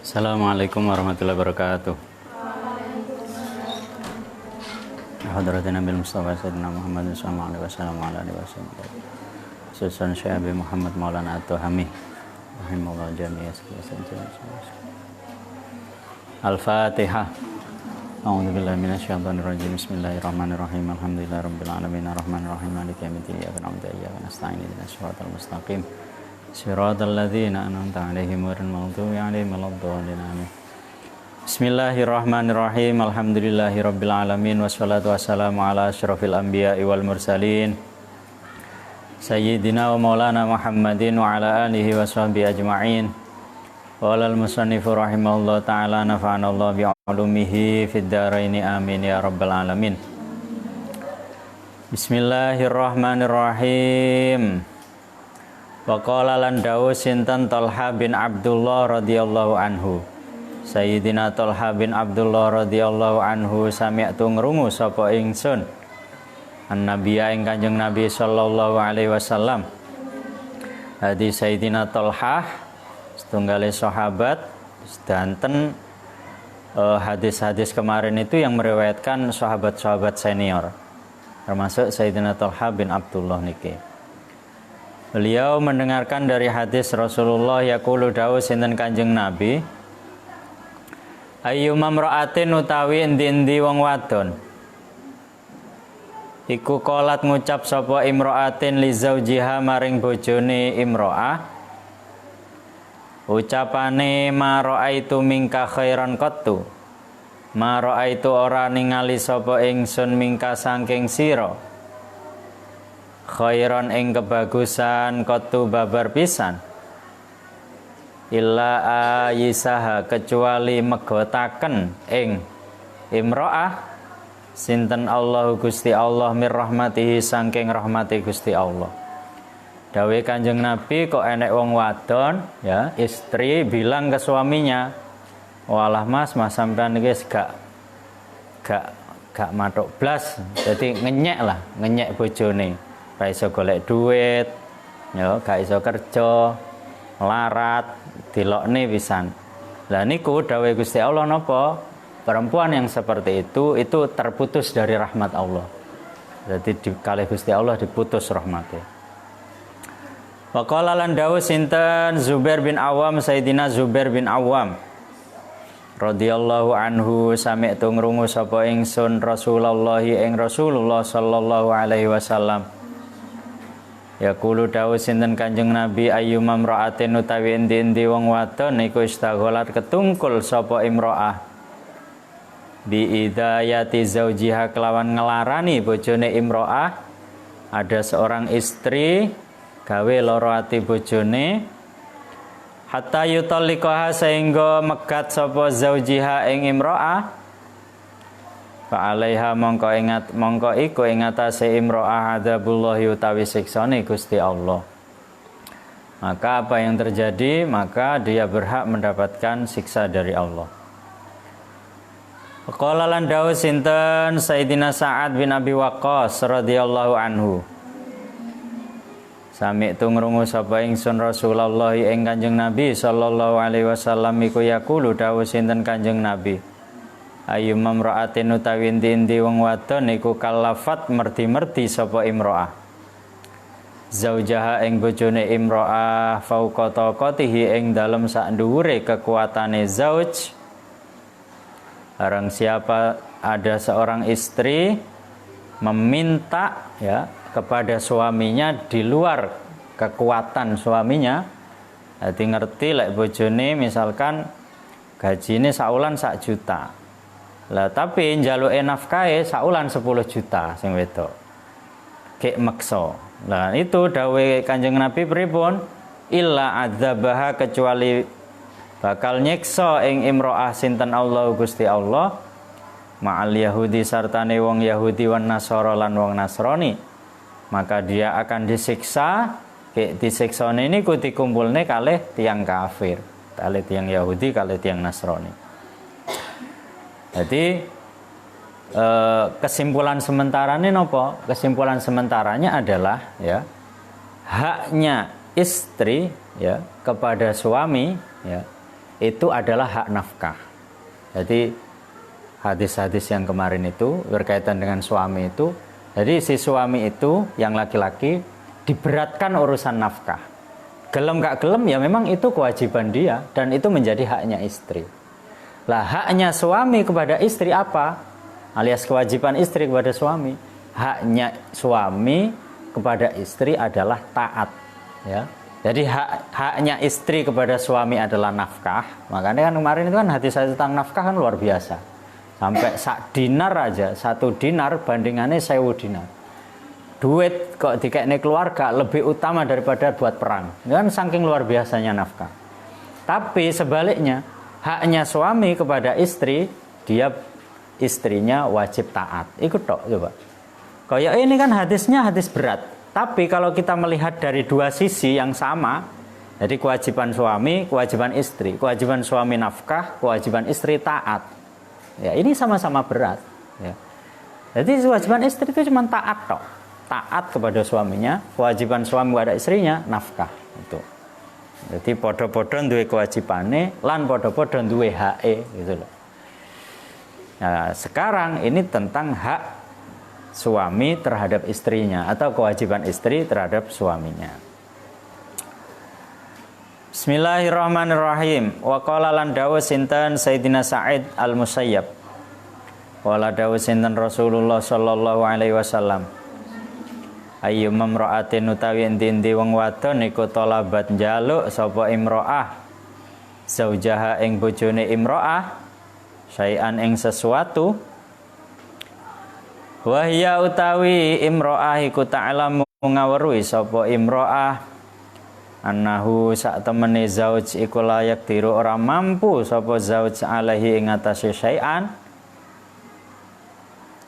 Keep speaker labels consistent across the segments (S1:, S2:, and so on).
S1: Assalamualaikum warahmatullahi wabarakatuh. Hadratin Nabi Mustafa Sayyidina Muhammad sallallahu alaihi wasallam ala alihi wasallam. Susan Syekh Muhammad Maulana At-Tuhami rahimahullah jami'ah. Al-Fatihah. A'udzu billahi minasyaitonir rajim. Bismillahirrahmanirrahim. Alhamdulillahirabbil alamin arrahmanir rahim maliki yaumiddin iyyaka na'budu wa iyyaka nasta'in ihdinas siratal mustaqim. Siratal ladzina an'amta 'alaihim ghairil maghdubi 'alaihim waladdallin. Amin. Bismillahirrahmanirrahim. Alhamdulillahirabbil alamin wassalatu wassalamu ala asyrofil anbiya'i wal mursalin Sayyidina wa maulana Muhammadin wa ala alihi wa sahbihi ajma'in. Wa alal musannifu rahimahullah ta'ala nafa'anallah bi'ulumihi fid dharaini amin ya rabbal alamin. Bismillahirrahmanirrahim. Wa qala lan dawu sinten Thalha bin Abdullah radhiyallahu anhu. Sayyidina Thalha bin Abdullah radhiyallahu anhu sami'tu ngrungu sapa ingsun an-nabiyya ing Kanjeng Nabi sallallahu alaihi wasallam. Hadis Sayyidina Thalha setunggale sahabat sedanten hadis-hadis kemarin itu yang meriwayatkan sahabat-sahabat senior termasuk Sayyidina Thalha bin Abdullah niki. Beliau mendengarkan dari hadis Rasulullah yaqulu dawu sinten Kanjeng Nabi, ayyuma mra'atin utawi endi-endi wong wadon iku qolat ngucap sapa imra'atin li zaujiha maring bojone imra'ah ucapane ma ra'aitu mingka khairan qattu ma ra'aitu ora ningali sapa ingsun mingka saking sira khairan ing kebagusan qattu babar pisan illa ayisaha kecuali megotaken ing imro'ah sinten Allah Gusti Allah mir rahmatihi saking rahmati Gusti Allah. Dawe Kanjeng Nabi kok enek wong wadon ya istri bilang ke suaminya, walah mas sampean iki gak matuk blas, jadi ngenyek bojone, ra iso golek duit ya gak iso kerja larat dilokne pisan. Lah niku dawuh Gusti Allah napa? Perempuan yang seperti itu terputus dari rahmat Allah. Jadi kalih Gusti Allah diputus rahmatnya. Wa qala lan dawuh sinten Zubair bin Awam, Sayyidina Zubair bin Awam radhiyallahu anhu sami'tu ngrungu sapa ingsun Rasulullah ing Rasulullah sallallahu alaihi wasallam. Yaqulu dawu sinten Kanjeng Nabi ayyuma imra'atin utawi endi-endi wong wadon iku istagholat ketungkul sapa imra'ah bi idayati zaujiha kelawan ngelarani bojone imra'ah. Ada seorang istri gawe loro ati bojone hatta yutalliqaha sehingga megat sapa zaujiha ing imra'ah fa alaiha mongko iku ing atase imro'ah adzabullahi utawi siksane Gusti Allah. Maka apa yang terjadi? Maka dia berhak mendapatkan siksa dari Allah. Qala lan dawu sinten Sayyidina Sa'ad bin Abi Waqqas radhiyallahu anhu. Sami'tu ngrungu sapa ingsun Rasulullah ing Kanjeng Nabi sallallahu alaihi wasallam iku yaqulu dawu sinten Kanjeng Nabi, ayu mamraatin utawi endi wong wadon iku kalafat merdi-merdi sapa imro'ah zaujaha ing bojone imro'ah fauqa taqatihi ing dalem sak dhuwure kekuatane zauj. Barang siapa ada seorang istri meminta ya kepada suaminya di luar kekuatan suaminya, jadi ngerti lek bojone misalkan gajine saulan 1 juta. Lah tapi njaluke nafkahe saulan 10 juta sing wedok. Kek meksa. Lah itu dawuhe Kanjeng Nabi pripun? Illa adzabaha kecuali bakal nyiksa ing imro'ah sinten Allah Gusti Allah ma'al Yahudi sartane wong Yahudi wan Nasara lan wong Nasrani. Maka dia akan disiksa. Kek disiksane niku dikumpulne kalih tiyang kafir, kalih tiyang Yahudi, kalih tiyang Nasrani. Jadi kesimpulan sementaranya nopo? Kesimpulan sementaranya adalah ya haknya istri ya kepada suami ya itu adalah hak nafkah. Jadi hadis-hadis yang kemarin itu berkaitan dengan suami itu, jadi si suami itu yang laki-laki diberatkan urusan nafkah. Gelem gak gelem ya memang itu kewajiban dia dan itu menjadi haknya istri. Lah haknya suami kepada istri apa? Alias kewajiban istri kepada suami. Haknya suami kepada istri adalah taat, ya. Jadi haknya istri kepada suami adalah nafkah. Makanya kan kemarin itu kan hadis tentang nafkah kan luar biasa. Sampai 1 dinar aja, 1 dinar bandingannya 1000 dinar. Duit kok dikekne keluarga lebih utama daripada buat perang. Itu kan saking luar biasanya nafkah. Tapi sebaliknya haknya suami kepada istri, dia istrinya wajib taat. Ikut tok coba. Kayak ini kan hadisnya hadis berat. Tapi kalau kita melihat dari 2 sisi yang sama, jadi kewajiban suami, kewajiban istri, kewajiban suami nafkah, kewajiban istri taat. Ya, ini sama-sama berat. Ya. Jadi kewajiban istri itu cuma taat tok. Taat kepada suaminya, kewajiban suami kepada istrinya nafkah. Itu. Jadi podo-podo duwe kewajibane lan podo-podo duwe hake gitu loh. Nah, sekarang ini tentang hak suami terhadap istrinya atau kewajiban istri terhadap suaminya. Bismillahirrahmanirrahim. Wa qala lan dawuh sinten Sayyidina Sa'id Al-Musayyab. Wala dawuh sinten Rasulullah sallallahu alaihi wasallam. Ayu mamra'atin utawi endi wong wadon iku talabat njaluk sapa imro'ah zaujaha ing bojone imro'ah syai'an ing sesuatu wa hiya utawi imro'ah iku ta'lamu ngaweruhi sapa imro'ah annahu sak temene zauj iku layak diru ora mampu sapa zauj alaihi ing atase syai'an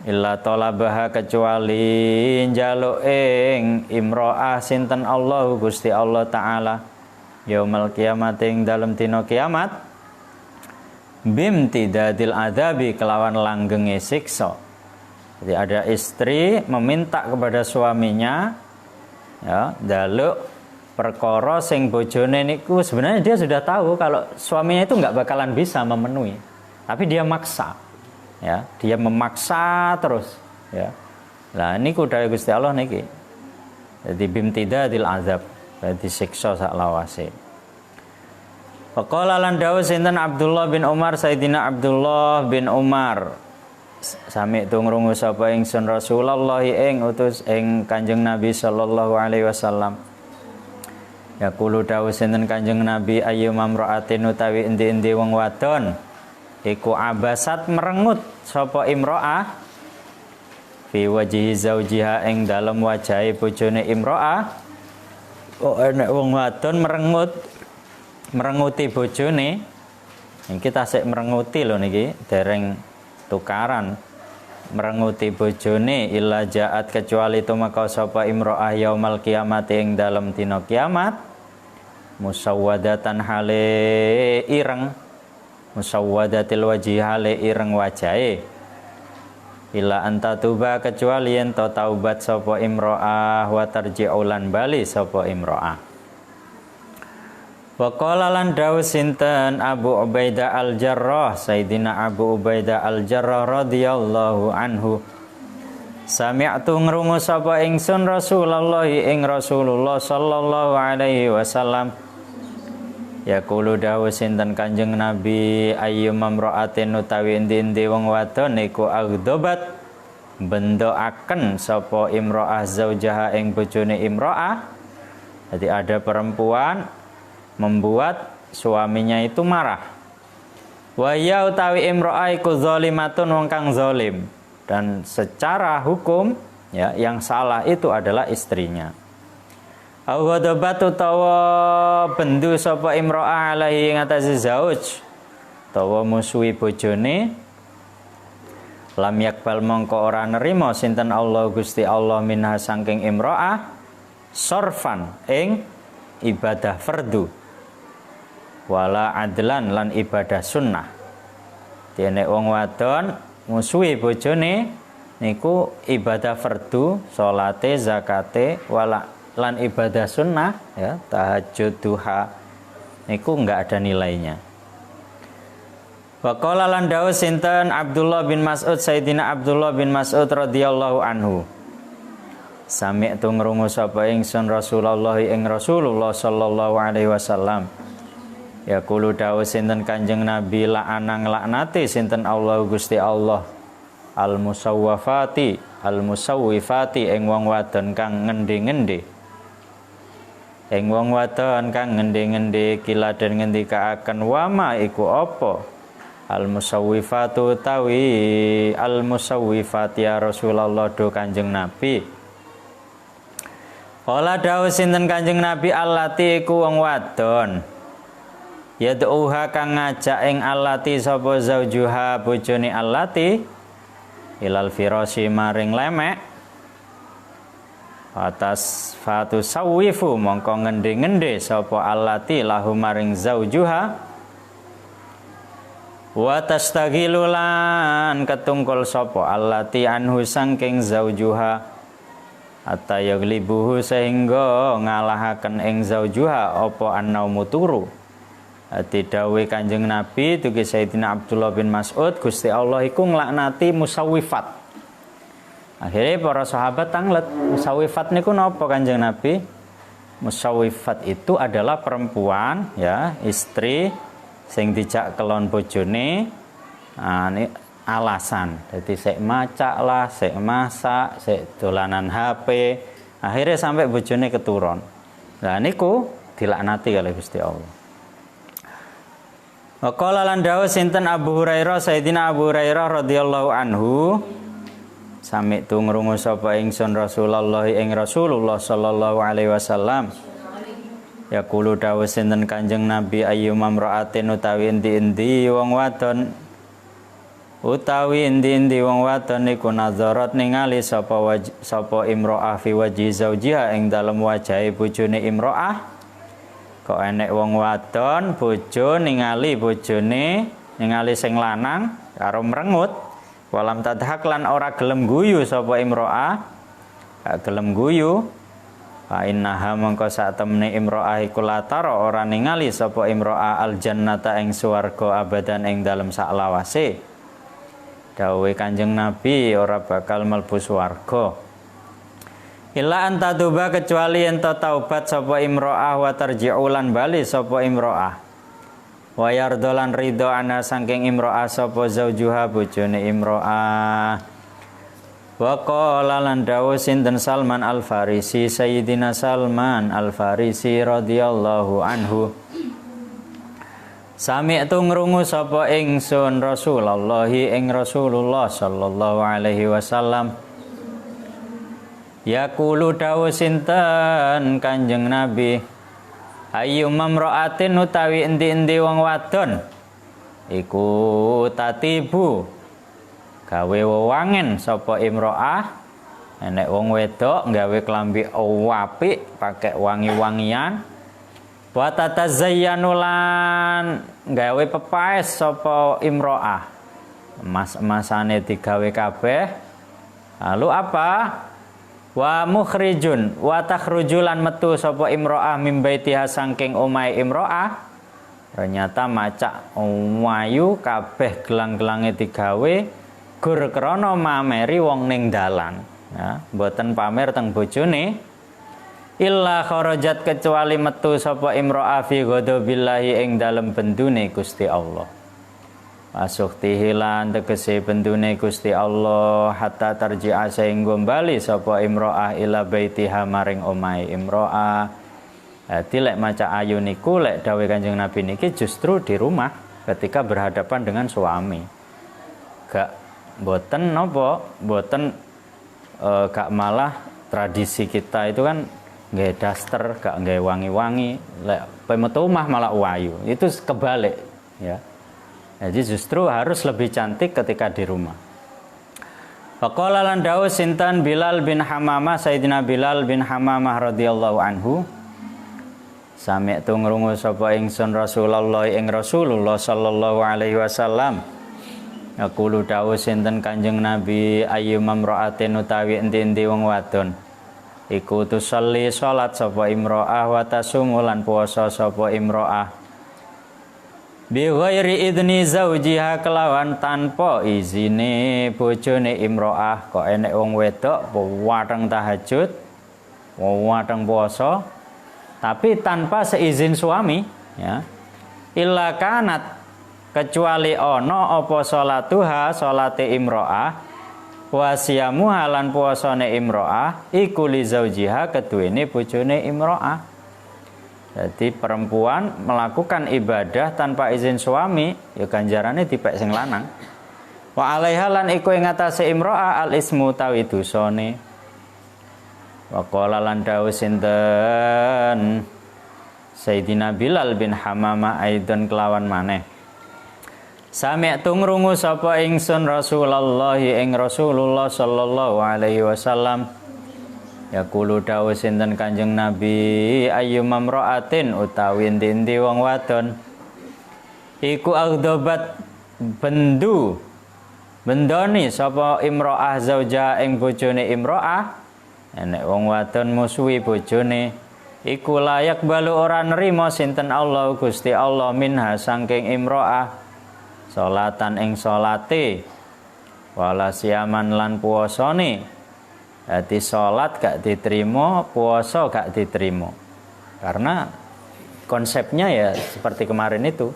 S1: illa talabaha kecuali njaluk ing imro'ah sinten Allah Gusti Allah taala yaumul kiamat ing dalem dina kiamat bimtidadil adabi kelawan langgenge siksa. Jadi ada istri meminta kepada suaminya ya njaluk perkara sing bojone niku sebenarnya dia sudah tahu kalau suaminya itu nggak bakalan bisa memenuhi, tapi dia maksa. Ya, dia memaksa terus ya. Lah niku dawuh Gusti Allah niki. Jadi bimtidadil azab, berarti siksa sak lawase. Faqala lan dawuh sinten Abdullah bin Umar Sayyidina Abdullah bin Umar sami tungrungu sapa ingsun Rasulullah ing utus ing Kanjeng Nabi sallallahu alaihi wasallam. Ya kulo dawuh sinten Kanjeng Nabi ayu mamraatin utawi endi-endi wong wadon iku abasat merengut sapa imro'ah fi wajhi zaujiha ing dalem wajahe bojone imro'ah. Kok enek wong wadon merenguti bojone. Iki tasik merenguti lho niki, dereng tukaran. Merenguti bojone illa jaat kecuali tumeka sapa imro'ah yaumal kiamat ing dalem dina kiamat musawwadatan hale ireng musawwadatil wajhi hale ireng wajahe ila anta tuba kecuali yen to taubat sapa imro'ah wa tarji'ulan bali sapa imro'ah. Wa qala lan dawu sinten Abu Ubaidah Al-Jarrah, Sayyidina Abu Ubaidah Al-Jarrah radhiyallahu anhu. Sami'tu ngrungu sapa ingsun Rasulullah ing Rasulullah sallallahu alaihi wasallam. Yaqulu dawu sinten Kanjeng Nabi ayyum mamra'atin utawi endi-endi wong wadon iku agdobat bendoaken sapa imra'ah zaujaha ing bojone imra'ah. Jadi ada perempuan membuat suaminya itu marah. Wa ya utawi imra'ah iku zalimatun wong kang zalim. Dan secara hukum ya yang salah itu adalah istrinya. Au ghadabat utawa bendu sapa imra'ah alaihi ing atase zauj utawa musuhi bojone lam yakbal mongko ora nerima sinten Allah Gusti Allah minha saking imra'ah sorfan ing ibadah fardu wala adlan lan ibadah sunnah. Dene wong wadon musuhi bojone niku ibadah fardu salate zakate wala lan ibadah sunnah ya tahajud duha niku enggak ada nilainya. Wa qala lan dawu sinten Abdullah bin Mas'ud Sayyidina Abdullah bin Mas'ud radhiyallahu anhu. Sami'tu ngrungu sapa ingsun Rasulullah ing Rasulullah sallallahu alaihi wasallam. Yaqulu dawu sinten Kanjeng Nabi la'anang laknati sinten Allah Gusti Allah al-musawwafati al-musawwifati ing wong wadon kang ngendi-ngendi. Ing wong wadon kang ngendi-ngendi kiladen ngendikaaken wama iku apa al musawwifatu tawi al musawwifat ya Rasulullah do Kanjeng Nabi. Kala dawuh sinten Kanjeng Nabi allati iku wong wadon yad'uha kang ngajak ing allati sapa zaujuha bojone allati ilal firasi maring lemek atas fatu sawifu mongko ngendi-ngendi sapa allati lahu maring zaujuha wa tastaghilulan ketungkul sapa allati anhu saking zaujuha hatta yaglibuhu sehingga ngalahaken ing zaujuha apa annaumu turu. Ati dawuh Kanjeng Nabi dugi Sayyidina Abdullah bin Mas'ud Gusti Allah iku nglaknati musawwifat. Akhirnya para sahabat tanglet, musawwifat niku napa Kanjeng Nabi? Musawwifat itu adalah perempuan ya, istri sing dijak kelon bojone. Nah, ini alasan. Jadi sik macak lah, sik masak, sik dolanan HP, akhirnya sampai bojone keturun. Nah niku dilaknati oleh Gusti Allah. Wa qala lan dawuh sinten Abu Hurairah Sayyidina Abu Hurairah radhiyallahu anhu. Sami tu ngrungu sapa ingsun Rasulullah ing Rasulullah sallallahu alaihi wasallam. Yaqulu dawuh sinten Kanjeng Nabi ayyum mamra'atin utawi endi-endi wong wadon niku nazarat ningali sapa imra'ah fi wajhi zaujiha ing dalem wajahe bojone imra'ah. Kok enek wong wadon bojo ningali bojone ningali sing lanang karo mrengut walam tadhak lan ora gelem guyu sapa imro'ah gak gelem guyu fa innaha mangko sak temene imro'ah iku latara ora ningali sapa imro'ah al jannata ing swarga abadan ing dalem sak lawase. Dawuhe Kanjeng Nabi ora bakal mlebu swarga illa antaduba kecuali ento taubat sapa imro'ah wa tarji'ulan bali sapa imro'ah wa yardolan ridho ana saking imro'ah sapa zaujuha bojone imro'ah. Wa qala lan dawuh sinten Salman Al-Farisi Sayyidina Salman Al-Farisi radhiyallahu anhu. Sami'tu ngrungu sapa ingsun Rasulullah ing Rasulullah sallallahu alaihi wasallam. Yaqulu dawuh sinten Kanjeng Nabi ayyum mamra'atin utawi endi-endi wong wadon iku tatibu gawe wewangen sapa imro'ah enek wong wedok gawe klambi apik pakai wangi-wangian wa tatazayyanu lan gawe pepaes sapa imro'ah emas-emasane digawe kabeh lalu apa Wa mukhrijun wa takhrujulan metu sapa imro'ah mim baitiha saking omahe imro'ah. Ternyata macak wayu kabeh gelang-gelange digawe gur krana mameri wong ning dalan. Ya, mboten pamer teng bojone. Illa kharajat kecuali metu sapa imro'ah fi ghadabillahi ing dalem bendune Gusti Allah. Asuktihilan tegese bendune Gusti Allah hatta tarji'a sehingga bali sapa imro'ah ila baitiha maring omahe imro'ah. Dadi lek maca ayu niku lek dawuh Kanjeng Nabi niki justru di rumah ketika berhadapan dengan suami. Gak mboten napa, mboten gak malah tradisi kita itu kan nggak daster, gak nggak wangi-wangi, lek metu omah malah wayu. Itu kebalik ya. Jadi justru harus lebih cantik ketika di rumah. Faqala lan dawuh sinten Bilal bin Hamamah, Sayyidina Bilal bin Hamamah radhiyallahu anhu. Sami'tu ngrungu sapa ingsun Rasulullah ing Rasulullah sallallahu alaihi wasallam. Yaqulu dawuh sinten Kanjeng Nabi ayyumam ra'atin utawi endi-endi wong wadon. Iku tusalli salat sapa imro'ah wa tasumu lan puasa sapa imro'ah. Bi ghairi idni zaujiha kelawan tanpa izine bojone imro'ah. Kok enek wong wedok wateng tahajud, wateng puasa tapi tanpa seizin suami ya. Illa kanat kecuali ana apa salatuha salate imro'ah wa siyamuha lan puasane imro'ah iku li zaujiha keduwene bojone imro'ah. Jadi perempuan melakukan ibadah tanpa izin suami, ya ganjarane dipek sing lanang. Wa alaiha lan iku ing atase imro'ah al ismu tawi dosane. Wa qala lan dawuh sinten Sayyidina Bilal bin Hamamah aidon kelawan maneh. Sami'tu ngrungu sapa ingsun Rasulullah ing Rasulullah sallallahu alaihi wasallam. Yaqulu dawuh sinten Kanjeng Nabi ayyumam ra'atin utawi endi-endi wong wadon iku aghdabat bendoni sapa imro'ah zauja ing bojone imro'ah. Enek wong wadon musuhi bojone iku layak balu ora nerima sinten Allah Gusti Allah minha saking imro'ah salatan ing salate wala siaman lan puasane. Jadi sholat gak diterima, puasa gak diterima. Karena konsepnya ya seperti kemarin itu.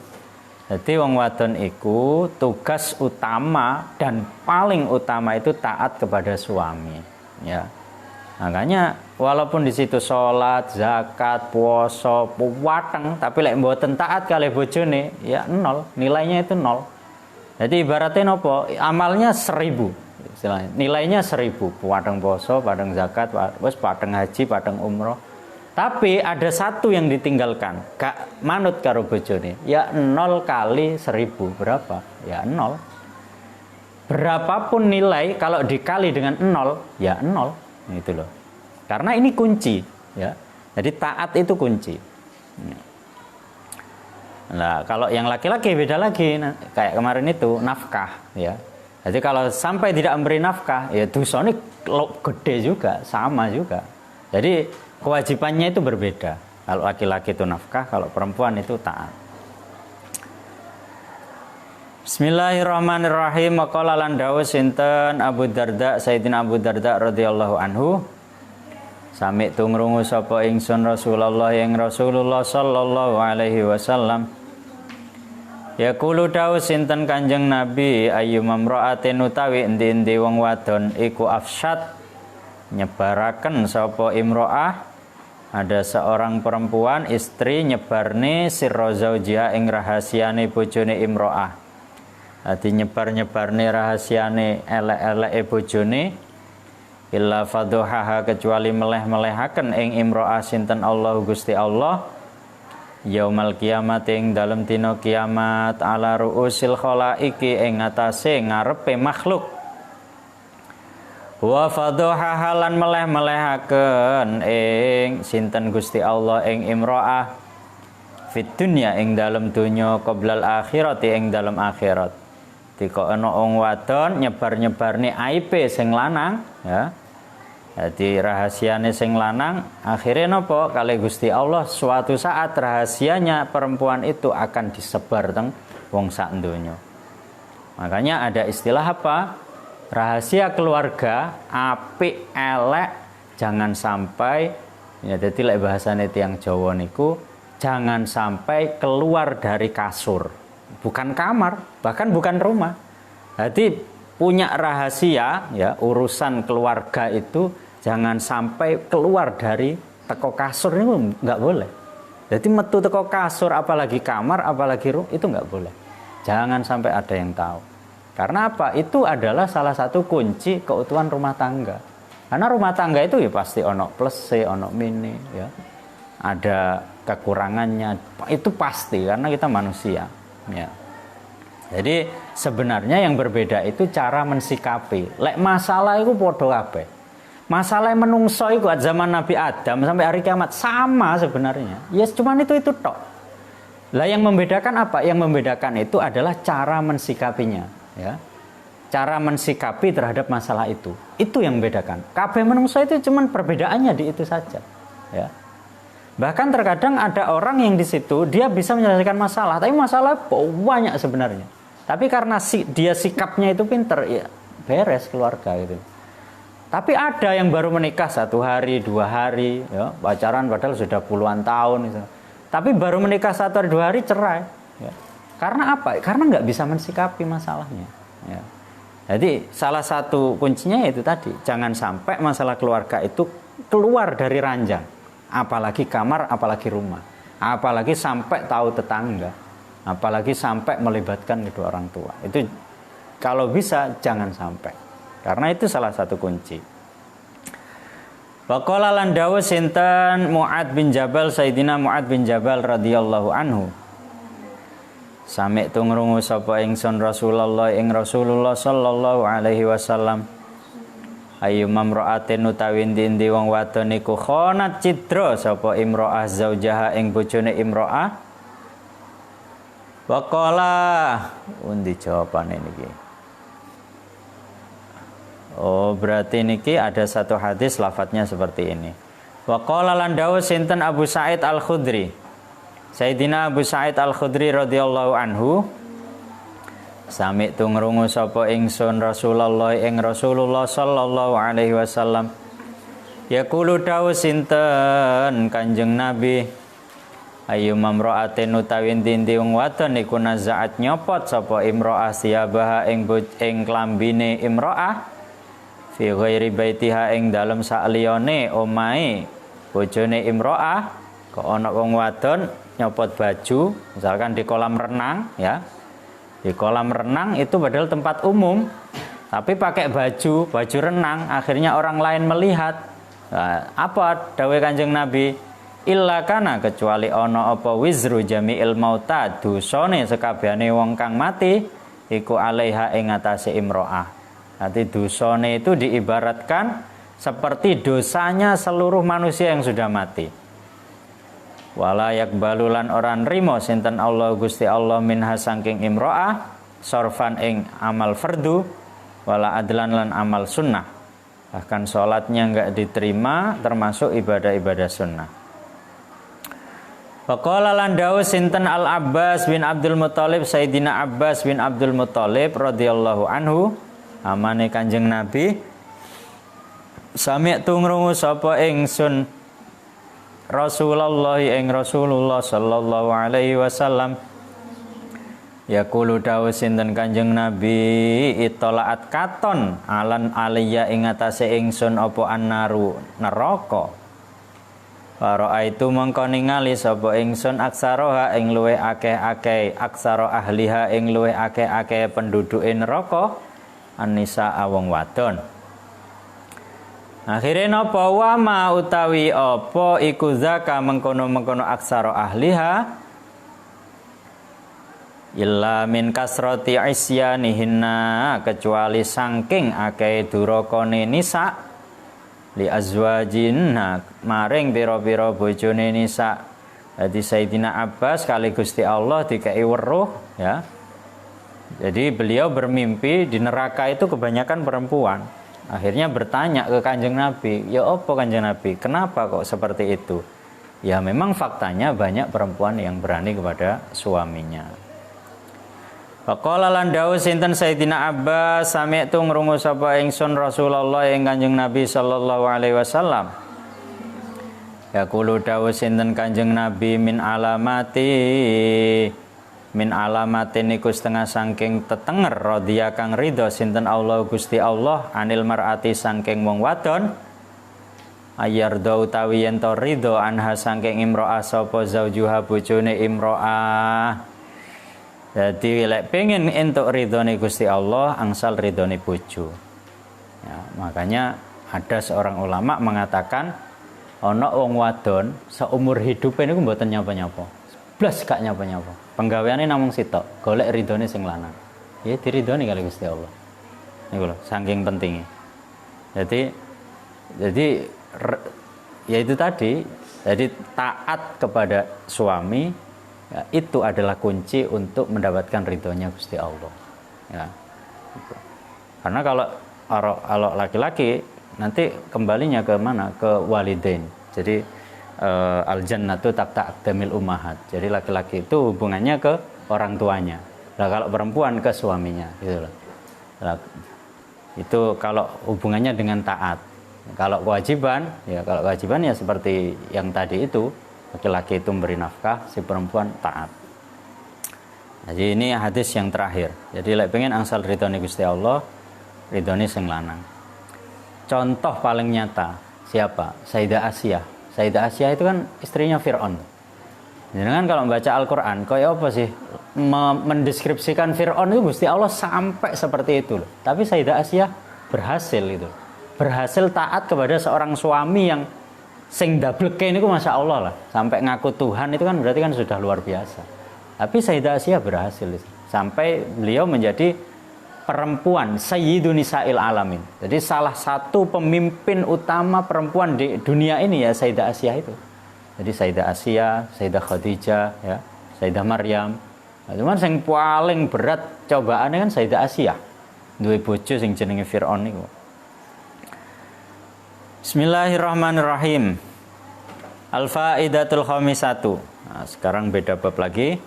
S1: Jadi wong wadon iku tugas utama dan paling utama itu taat kepada suami. Ya, makanya walaupun di situ sholat, zakat, puasa, puwateng, tapi lek mboten taat kalih bojone, ya nol, nilainya itu nol. Jadi ibaratnya nopo, amalnya 1000. Nilainya 1000, padang poso, padang zakat, wes padang haji, padang umroh. Tapi ada satu yang ditinggalkan, gak manut karo bojone. Ya 0 kali 1000 berapa? Ya 0. Berapapun nilai kalau dikali dengan 0, ya 0. Itu loh. Karena ini kunci, ya. Jadi taat itu kunci. Nah, kalau yang laki-laki beda lagi, kayak kemarin itu nafkah, ya. Jadi kalau sampai tidak memberi nafkah, ya dosanya gede juga, sama juga. Jadi kewajibannya itu berbeda. Kalau laki-laki itu nafkah, kalau perempuan itu taat. Bismillahirrahmanirrahim. Maqala lan dawuh sinten Abu Darda, Sayyidina Abu Darda radhiyallahu anhu. Sami'tu ngrungu sapa ingsun Rasulullah yang Rasulullah sallallahu alaihi wasallam. Yaqulu dawuh sinten Kanjeng Nabi ayyumam ra'atin utawi endi-endi wong wadon iku afsyad nyebaraken sapa imro'ah. Ada seorang perempuan istri nyebarne sirra zaujiha ing rahasiane bojone imro'ah. Dadi nyebar-nyebarne rahasiane elek-eleke bojone illa fadhuhaha kecuali meleh-melehaken ing imro'ah sinten Allah Gusti Allah. Yaumal kiamat ing dalem dina kiamat ala ruusil khalaiki ing atase ngarepe makhluk. Wa fadhaha halan meleh-melehaken ing sinten Gusti Allah ing imro'ah fit dunya ing dalem donya qoblal akhirat ing dalem akhirat. Dika ana wong wadon nyebar-nyebarne aibe sing lanang ya. Jadi rahasiane sing lanang akhirnya nopo kali Gusti Allah suatu saat rahasianya perempuan itu akan disebar teng wong sak donya. Makanya ada istilah apa? Rahasia keluarga apik elek jangan sampai ya dadi lek bahasane tiyang Jawa niku jangan sampai keluar dari kasur. Bukan kamar, bahkan bukan rumah. Jadi punya rahasia ya urusan keluarga itu jangan sampai keluar dari teko kasur itu nggak boleh. Jadi metu teko kasur apalagi kamar apalagi rumah itu nggak boleh. Jangan sampai ada yang tahu. Karena apa? Itu adalah salah satu kunci keutuhan rumah tangga. Karena rumah tangga itu ya pasti ono plus, ono mini ya. Ada kekurangannya itu pasti karena kita manusia ya. Jadi sebenarnya yang berbeda itu cara mensikapi. Lek masalah itu podo kabeh. Masalah menungso itu zaman Nabi Adam sampai hari kiamat sama sebenarnya. Ya cuman itu tok. Lah yang membedakan apa? Yang membedakan itu adalah cara mensikapinya, ya. Cara mensikapi terhadap masalah itu. Itu yang membedakan. Kabeh menungso itu cuman perbedaannya di itu saja, ya. Bahkan terkadang ada orang yang di situ dia bisa menyelesaikan masalah, tapi masalah banyak sebenarnya. Tapi karena dia sikapnya itu pinter, ya beres keluarga gitu. Tapi ada yang baru menikah 1 hari, 2 hari, ya, pacaran padahal sudah puluhan tahun. Gitu. Tapi baru menikah 1 hari, 2 hari cerai. Ya. Karena apa? Karena nggak bisa mensikapi masalahnya. Ya. Jadi salah satu kuncinya itu tadi, jangan sampai masalah keluarga itu keluar dari ranjang. Apalagi kamar, apalagi rumah. Apalagi sampai tahu tetangga. Apalagi sampai melibatkan kedua orang tua. Itu kalau bisa jangan sampai. Karena itu salah satu kunci. Waqala lan dawuh sinten Mu'ad bin Jabal, Sayyidina Mu'ad bin Jabal radhiyallahu anhu. Sami tungrungu sapa ingsun Rasulullah ing Rasulullah sallallahu alaihi wasallam. Ayu mamra'atin utawi ndi wong wadon iku khonat cidra sapa imra'ah zaujaha ing bojone imra'ah. Waqala undi jawabane niki. Oh, berarti niki ada satu hadis lafadznya seperti ini. Waqala lan dawuh sinten Abu Sa'id Al-Khudri. Sayyidina Abu Sa'id Al-Khudri radhiyallahu anhu sami tungrungu sapa ingsun Rasulullah ing Rasulullah sallallahu alaihi wasallam. Yaqulu dawuh sinten Kanjeng Nabi ayu mamra'atin utawi ndi wong wadon iku nazaat nyopot sapa imra'ah siyabaha ing klambine imra'ah fi ghairi baitiha ing dalem sakliyane omahe bojone imra'ah kok ana wong wadon nyopot baju misalkan di kolam renang ya. Di kolam renang itu padahal tempat umum tapi pakai baju renang akhirnya orang lain melihat. Nah, apa dawuh Kanjeng Nabi? Illa kana kecuali ana apa wizru jami'il mauta dosane sekabehane wong kang mati iku alaiha ing atase imro'ah. Nanti dosane itu diibaratkan seperti dosanya seluruh manusia yang sudah mati. Wala yakbalu lan ora nrimo sinten Allah Gusti Allah minha saking imro'ah sorfan ing amal fardu wala adlan lan amal sunnah. Bahkan sholatnya enggak diterima termasuk ibadah-ibadah sunnah. Faqala lan dawuh sinten Al-Abbas bin Abdul Muthalib, Sayyidina Abbas bin Abdul Muthalib radhiyallahu anhu, amane Kanjeng Nabi, sami' tungrungu sapa ingsun Rasulullah ing Rasulullah sallallahu alaihi wasallam. Yaqulu dawuh sinten Kanjeng Nabi, itolaat katon alan aliyya ing atase ingsun apa annaru neraka. Para itu mongko ningali sapa ingsun aksaroha ing luwih akeh-akeh aksara ahliha ing luwih akeh-akeh penduduke neraka annisa wong wadon. Akhire napa wama utawi apa iku zaka mengkono-mengkono aksara ahliha illa min kasrati isyanihinna kecuali saking akeh durakane nisa li azwajinna maring pira-pira bojone nisa. Jadi Sayyidina Abbas kali Gusti Allah dikai weruh ya. Jadi beliau bermimpi di neraka itu kebanyakan perempuan. Akhirnya bertanya ke Kanjeng Nabi, ya apa Kanjeng Nabi, kenapa kok seperti itu? Ya memang faktanya banyak perempuan yang berani kepada suaminya. Faqala lan dawuh sinten Sayyidina Abbas, sami'tu ngrungu sapa ingsun Rasulullah ing Kanjeng Nabi sallallahu alaihi wasallam. Yaqulu dawuh sinten Kanjeng Nabi min alamatin iku setengah saking tetenger radhiya kang ridho sinten Allah Gusti Allah anil mar'ati saking wong wadon ayarda utawi yen to ridho anha saking imro'ah sapa zaujuha bojone imro'ah. Jadi lek pengen entuk ridhone Gusti Allah angsal ridhone bojo. Ya, makanya ada seorang ulama mengatakan ana wong wadon seumur hidupe niku mboten nyapa-nyapa. Blas gak nyapa-nyapa. Penggaweane namung sitok, golek ridhone sing lanang. Ya diridhoni kali Gusti Allah. Niku lho, saking pentingnya. Jadi ya itu tadi, jadi taat kepada suami ya, itu adalah kunci untuk mendapatkan ridhonya Gusti Allah. Ya. Karena kalau laki-laki nanti kembalinya ke mana? Ke walidain. Jadi al-jannatu tahta aqdamil ummahat. Jadi laki-laki itu hubungannya ke orang tuanya. Nah, kalau perempuan ke suaminya gitu loh. Nah, itu kalau hubungannya dengan taat. Kalau kewajiban ya seperti yang tadi itu, laki-laki itu memberi nafkah, si perempuan taat. Jadi ini hadis yang terakhir. Jadi lek pengen angsal ridhone Gusti Allah, ridhone sing lanang. Contoh paling nyata siapa? Sayyidah Asyah. Sayyidah Asyah itu kan istrinya Fir'aun. Jangan kalau membaca Al-Quran, kayak apa sih? Mendeskripsikan Fir'aun itu Gusti Allah sampai seperti itu loh. Tapi Sayyidah Asyah berhasil itu. Berhasil taat kepada seorang suami yang sing dableke niku Masya Allah lah. Sampai ngaku Tuhan itu kan berarti kan sudah luar biasa. Tapi Sayyidah Asyah berhasil. Sampai beliau menjadi perempuan Sayyidun Nisa'il Alamin. Jadi salah satu pemimpin utama perempuan di dunia ini ya Sayyidah Asyah itu. Jadi Sayyidah Asyah, Sayyidah Khadijah, ya, Sayyidah Maryam. Nah, cuman yang paling berat cobaannya kan Sayyidah Asyah. Duwe bojo sing jenenge Fir'aun niku. Bismillahirrahmanirrahim. Al-faidatul khamisatu. Nah, sekarang beda bab lagi.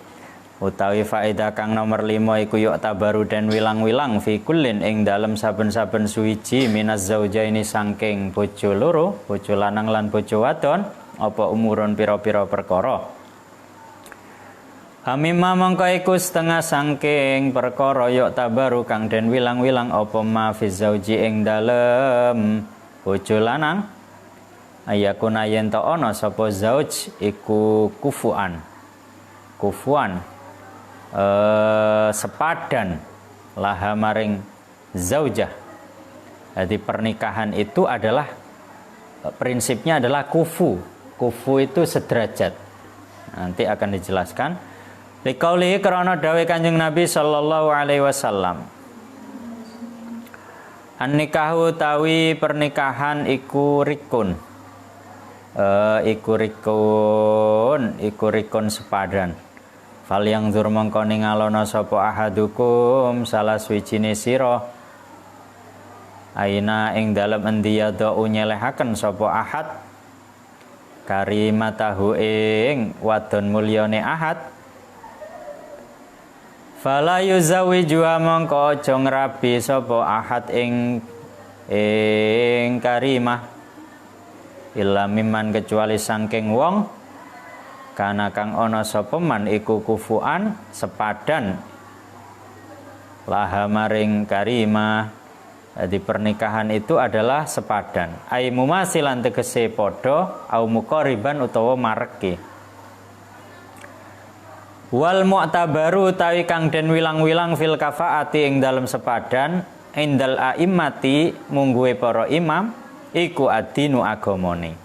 S1: Utawi faedah kang nomor 5 iku yuk tabaru dan wilang-wilang fi kullin ing dalem saben-saben suwiji minaz zaujaini saking bojo loro, bojo lanang lan bojo wadon, apa umurun pira-pira perkara. Hamimah mongko iku setengah saking perkara yuk tabaru kang den wilang-wilang apa ma fi zauji ing dalem bojo lanang. Ayakuna yen ta ana sapa zauj iku kufuan. Sepadan laha maring zaujah. Jadi pernikahan itu adalah prinsipnya adalah kufu itu sederajat. Nanti akan dijelaskan. Liqauli karena dawe Kanjeng Nabi sallallahu alaihi wasallam. An-nikahu tawi pernikahan iku rikun. Iku rikun sepadan. Fal yang zur mongko ningalono sapa ahadukum salah swijine sira aina ing dalem endi yadau nyelehaken sapa ahad karimatahu ing wadon mulyane ahad fala yuzawiju mongko aja ngrabi sapa ahad ing karimah illa mimman kecuali saking wong kana kang ana sapa man iku kufuan sepadan laha maring karimah. Jadi pernikahan itu adalah sepadan. Ai mumasilan tegese padha au muqariban utawa mareki. Wal mu'tabaru utawi kang den wilang-wilang fil kafaati ing dalem sepadan indal a'immati mungguhe para imam iku adinu agamane.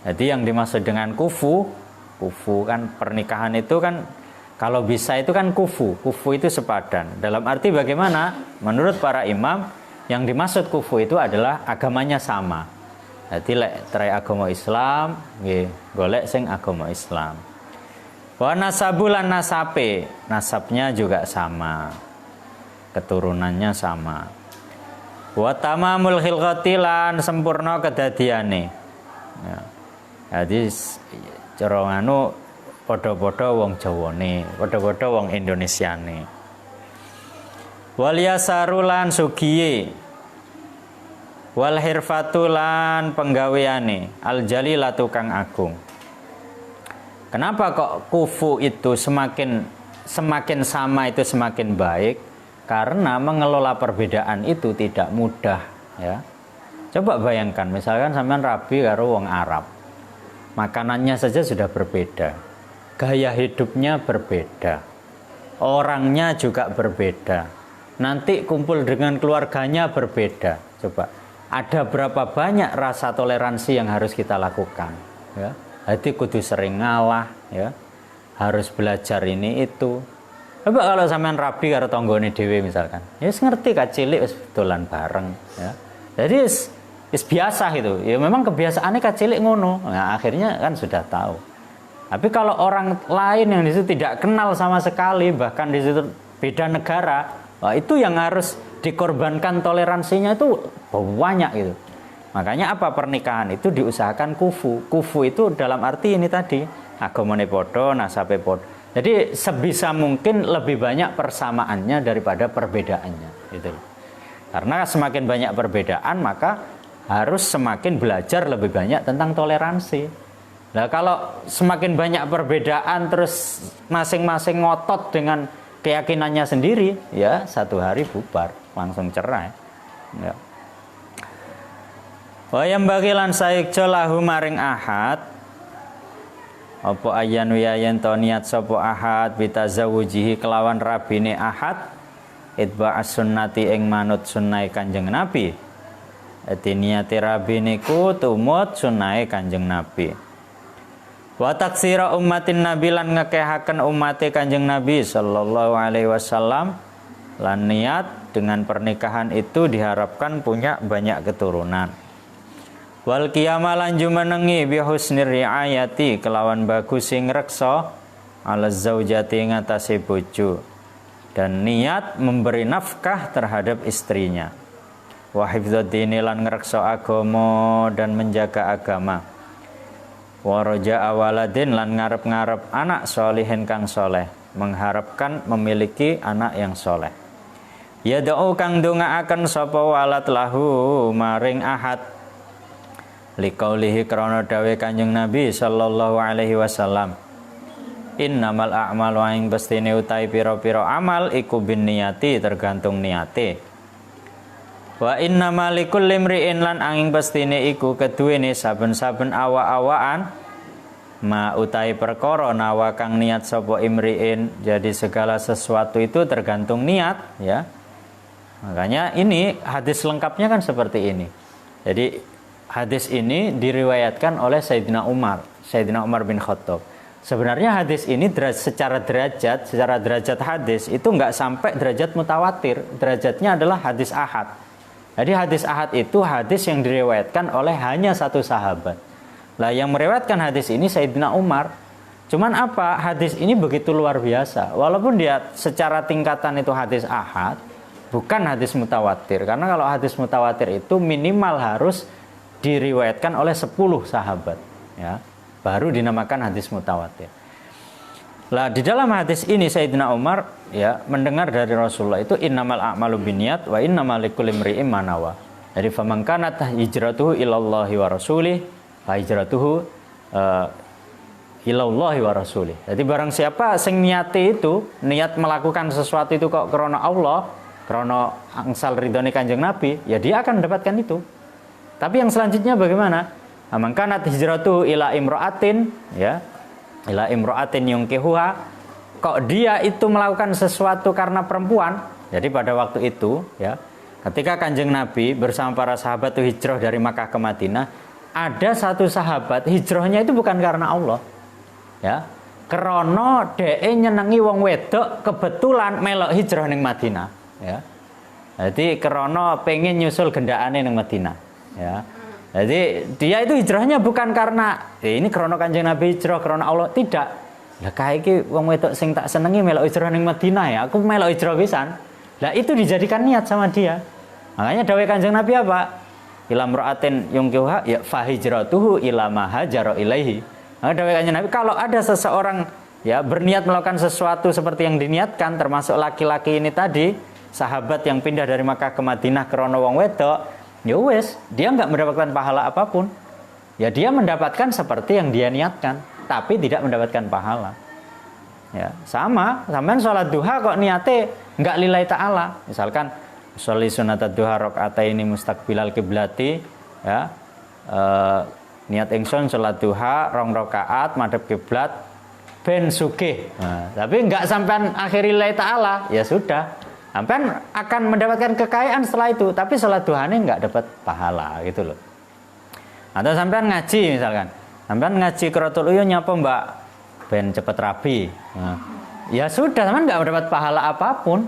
S1: Jadi yang dimaksud dengan kufu kan pernikahan itu kan kalau bisa itu kan kufu itu sepadan. Dalam arti bagaimana? Menurut para imam yang dimaksud kufu itu adalah agamanya sama. Jadi lek trai agama Islam nggih golek sing agama Islam. Wa nasabulan nasabe, nasabnya juga sama. Keturunannya sama. Wa tamamul khilqati lan sempurna kedadiane. Ya. Jadi cara nganu padha-padha wong Jawane, padha-padha wong Indonesiane. Wal yasaru lan sugiye. Wal hirfatu lan penggaweane, al jalilatu kang agung. Kenapa kok kufu itu semakin sama itu semakin baik? Karena mengelola perbedaan itu tidak mudah, ya. Coba bayangkan, misalkan sampean rabi karo wong Arab. Makanannya saja sudah berbeda. Gaya hidupnya berbeda. Orangnya juga berbeda. Nanti kumpul dengan keluarganya berbeda. Coba, ada berapa banyak rasa toleransi yang harus kita lakukan, ya. Hati kudu sering ngalah, ya. Harus belajar ini itu. Coba kalau sampean rabi karo tanggane dhewe misalkan, ya wis ngerti ka cilik wis dolan bareng, ya. Jadi wis biasa gitu. Ya memang kebiasaannya ka cilik ngono. Nah, akhirnya kan sudah tahu. Tapi kalau orang lain yang di situ tidak kenal sama sekali, bahkan di situ beda negara, wah, itu yang harus dikorbankan toleransinya itu banyak gitu. Makanya apa pernikahan itu diusahakan kufu. Kufu itu dalam arti ini tadi, agamane padha, nasabe padha. Jadi sebisa mungkin lebih banyak persamaannya daripada perbedaannya, gitu. Karena semakin banyak perbedaan maka harus semakin belajar lebih banyak tentang toleransi. Nah kalau semakin banyak perbedaan terus masing-masing ngotot dengan keyakinannya sendiri, ya satu hari bubar, langsung cerai. Ya. Wa yang bagilan saikjo lahu maring ahad. Apa ayan wiyayen to niat sapa ahad bitazawujihi kelawan rabine ahad itba as-sunnati ing manut sunnahe Kanjeng Nabi. Dadi niate rabi niku tumut sunnahe Kanjeng Nabi. Wa taksira ummatin nabi lan ngekehaken umate Kanjeng Nabi sallallahu alaihi wasallam lan niat dengan pernikahan itu diharapkan punya banyak keturunan. Wal qiyama lan jumenengi bi husnir riayati kelawan bagus sing reksa ala zaujati ngatasi bojo dan niat memberi nafkah terhadap istrinya. Wa hifdzadini lan ngreksa agama dan menjaga agama. Wa raja'a waladin lan ngarep-ngarep anak solihin kang soleh, mengharapkan memiliki anak yang soleh. Yad'u kang ndongaaken sapa walad lahu maring ahad liqaulihi krana dawe Kanjeng Nabi sallallahu alaihi wasallam innamal a'malu ing pestine utahe pira-pira amal iku binniyati tergantung niate wa innamal likulli imri'in lan angin pestine iku keduwene saben-saben awa-awaan ma utahe perkara nawa kang niat sapa imri'in. Jadi segala sesuatu itu tergantung niat, ya. Makanya ini hadis lengkapnya kan seperti ini. Jadi hadis ini diriwayatkan oleh Sayyidina Umar bin Khattab. Sebenarnya hadis ini secara derajat hadis itu nggak sampai derajat mutawatir. Derajatnya adalah hadis ahad. Jadi hadis ahad itu hadis yang diriwayatkan oleh hanya satu sahabat. Lah yang meriwayatkan hadis ini Sayyidina Umar. Cuman apa? Hadis ini begitu luar biasa. Walaupun dia secara tingkatan itu hadis ahad, bukan hadis mutawatir. Karena kalau hadis mutawatir itu minimal harus diriwayatkan oleh 10 sahabat, ya, baru dinamakan hadis mutawatir. Lah di dalam hadis ini Sayyidina Umar, ya, mendengar dari Rasulullah itu innamal a'malu binniyat wa innamal likulli imri'in ma nawa. Jadi faman kanat hijratuhu ilallahi wa rasulih fa hijratuhu ilallahi wa rasulih. Jadi barang siapa sing niate itu niat melakukan sesuatu itu kok krana Allah, krana angsal ridhone Kanjeng Nabi, ya dia akan mendapatkan itu. Tapi yang selanjutnya bagaimana? Man kanat hijratuhu ila imra'atin, ya, ila imra'atin yunkihuha. Kok dia itu melakukan sesuatu karena perempuan? Jadi pada waktu itu, ya, ketika Kanjeng Nabi bersama para sahabat itu hijrah dari Makkah ke Madinah, ada satu sahabat hijrahnya itu bukan karena Allah, ya. Krana dhek nyenengi wong wedok kebetulan melok hijrah ning Madinah, ya. Jadi krana pengen nyusul gendakane ning Madinah, ya. Jadi dia itu hijrahnya bukan karena ini krana Kanjeng Nabi hijrah krana Allah, tidak. Lah kae iki wong wedok sing tak senengi melok hijrah ning Madinah, ya, aku melok hijrah pisan. Lah itu dijadikan niat sama dia. Makanya dawuh Kanjeng Nabi apa? Ila mra'atin yungkiha ya fahijratuhu ila ma hajara ilaihi. Maka dawuh Kanjeng Nabi, kalau ada seseorang ya berniat melakukan sesuatu seperti yang diniatkan, termasuk laki-laki ini tadi, sahabat yang pindah dari Makkah ke Madinah krana wong wedok, ya wis, dia enggak mendapatkan pahala apapun. Ya dia mendapatkan seperti yang dia niatkan, tapi tidak mendapatkan pahala. Ya, sampean sholat duha kok niate enggak lillahi ta'ala. Misalkan sholli sunatad duha rakaataini mustaqbilal kiblati, ya. Niat ingsun sholat duha 2 rakaat madhep kiblat ben sugih. Nah, tapi enggak sampean akhiri lillahi ta'ala, ya sudah. Sampean akan mendapatkan kekayaan setelah itu, tapi sholat duhanya enggak dapat pahala gitu loh. Atau sampean ngaji misalkan, sampean ngaji Qiratul Uyun nyapa Mbak ben cepet rabi. Nah, ya sudah, sampean nggak dapat pahala apapun.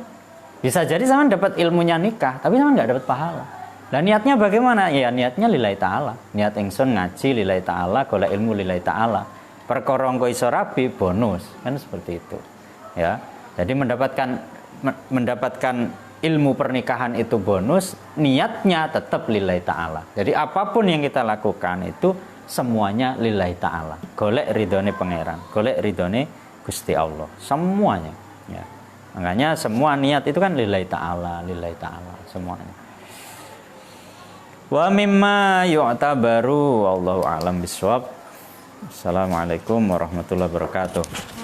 S1: Bisa jadi sampean dapat ilmunya nikah, tapi sampean nggak dapat pahala. Lah niatnya bagaimana? Ya niatnya lillahi ta'ala. Niat ingsun ngaji lillahi ta'ala, golek ilmu lillahi ta'ala. Perkara engko iso rabi bonus, kan seperti itu. Ya. Jadi mendapatkan ilmu pernikahan itu bonus, niatnya tetap lillahi ta'ala. Jadi apapun yang kita lakukan itu semuanya lillahi ta'ala. Golek ridhone pangeran, golek ridhone Gusti Allah, semuanya. Ya. Makanya semua niat itu kan lillahi ta'ala semuanya. Wa mimma yu'tabaru wallahu a'lam bishawab. Assalamualaikum warahmatullahi wabarakatuh.